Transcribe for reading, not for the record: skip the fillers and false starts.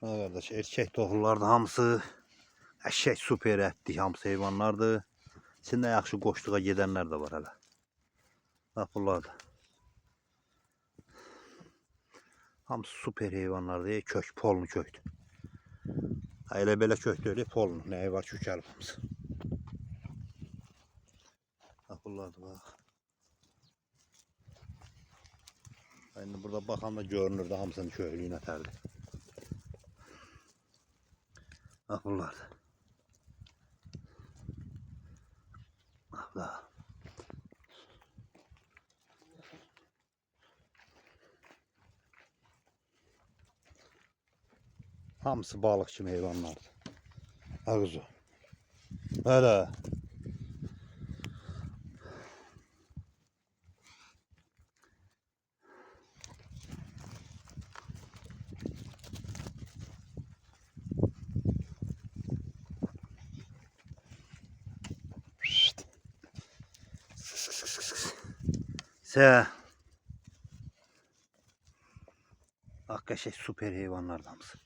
Arkadaş erkek toxulardı hamısı. Eşek super etdi hamısı heyvanlardı. İçində yaxşı qoşluğa gedənlər də var hələ. Bax bunlar da. Hamısı super heyvanlardı. Kök, polnu köktü. Elə belə kök deyil, polnu. Nəyi var ki, gəlib hamısı. Bax bunlar da bax. İndi burada baxanda görünür də hamısının köklüyü nətərdir. Bax bunlar da. Bax da. Hamısı balıq kimi heyvanlardır. Ağzı. Hələ. Sə. Hakikaten super heyvanlardan hamısı.